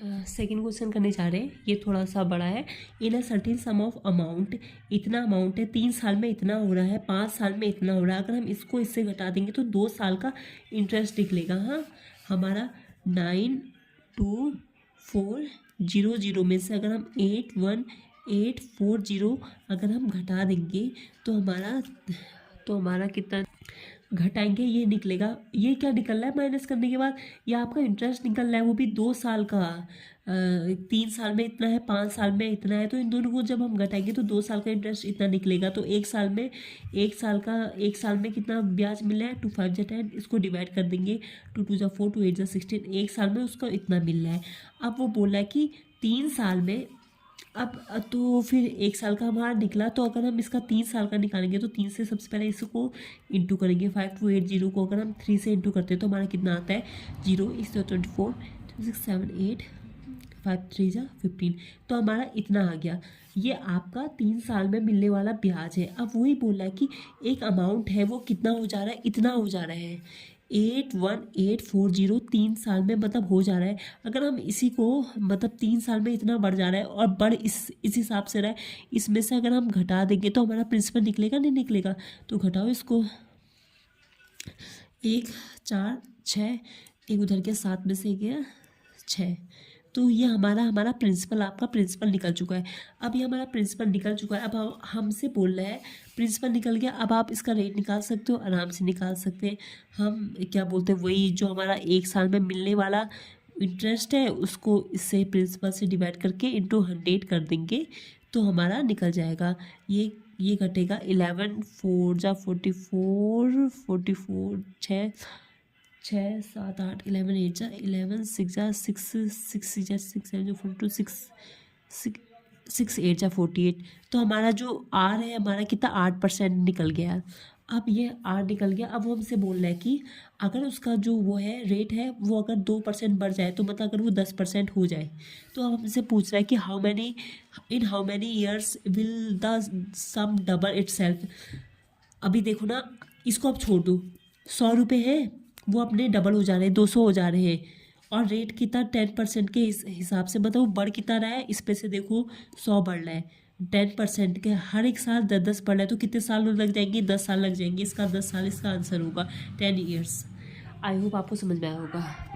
Second question करने जा रहे हैं। ये थोड़ा सा बड़ा है। In a certain sum of amount, इतना अमाउंट है, 3 साल में इतना हो रहा है, 5 साल में इतना हो रहा है। अगर हम इसको इससे घटा देंगे तो 2 साल का इंटरेस्ट निकलेगा। हाँ, हमारा 92,400 में से अगर हम 81,840 अगर हम घटा देंगे तो हमारा कितना घटाएंगे, ये निकलेगा। ये क्या निकल रहा है माइनस करने के बाद? ये आपका इंटरेस्ट निकल रहा है, वो भी 2 साल का। 3 साल में इतना है, 5 साल में इतना है, तो इन दोनों को जब हम घटाएंगे तो 2 साल का इंटरेस्ट इतना निकलेगा। तो एक साल में कितना ब्याज मिल रहा है? 2 5 10, इसको डिवाइड कर देंगे। 2 2 4, 2 8 16, एक साल में उसका इतना मिल रहा है। अब वो बोल रहा है कि 3 साल में, अब तो फिर एक साल का हमारा निकला, तो अगर हम इसका 3 साल का निकालेंगे तो 3 से सबसे पहले इसको इंटू करेंगे। 5280 को अगर हम 3 से इंटू करते हैं तो हमारा कितना आता है? 0 इस 24 6 7 8 5 3 जा 15, तो हमारा इतना आ गया। ये आपका 3 साल में मिलने वाला ब्याज है। अब वही बोल रहा है कि एक अमाउंट है, वो कितना हो जा रहा है? इतना हो जा रहा है 81,840, 3 साल में मतलब हो जा रहा है। अगर हम इसी को मतलब 3 साल में इतना बढ़ जा रहा है और बढ़ इस हिसाब से रहा है, इसमें से अगर हम घटा देंगे तो हमारा प्रिंसिपल निकलेगा नहीं निकलेगा? तो घटाओ इसको। 1 4 6, एक उधर के 7 में से गया 6, तो ये हमारा प्रिंसिपल, आपका प्रिंसिपल निकल चुका है। अब ये हमारा प्रिंसिपल निकल चुका है। अब हमसे बोल रहा है प्रिंसिपल निकल गया, अब आप इसका रेट निकाल सकते हो, आराम से निकाल सकते हैं। हम क्या बोलते हैं, वही जो हमारा 1 साल में मिलने वाला इंटरेस्ट है उसको इससे प्रिंसिपल से डिवाइड करके इंटू 100 कर देंगे तो हमारा निकल जाएगा। ये घटेगा 11 4 जा 44 44 6 6 7 8 11 8 जा 11 6 जा 6 6 जा 6 7 जो 42 6 8 जा 48, तो हमारा जो आर है हमारा कितना 8% निकल गया। अब ये आर निकल गया। अब वो हमसे बोल रहा है कि अगर उसका जो वो है रेट है वो अगर 2% बढ़ जाए, तो मतलब अगर वो 10% हो जाए, तो अब हमसे पूछ रहा है कि how many years will the sum double itself. अभी देखो ना, इसको अब छोड़ दो, 100 रुपये है वो अपने डबल हो जा रहे हैं, 200 हो जा रहे हैं, और रेट कितना 10% के हिसाब से, मतलब वो बढ़ कितना रहा है, इस पे से देखो 100 बढ़ रहा है, 10% के हर एक साल 10 बढ़ रहा है, तो कितने साल लग जाएंगे? 10 साल लग जाएंगे। इसका 10 साल इसका आंसर होगा 10 ईयर्स। आई होप आपको समझ में आया होगा।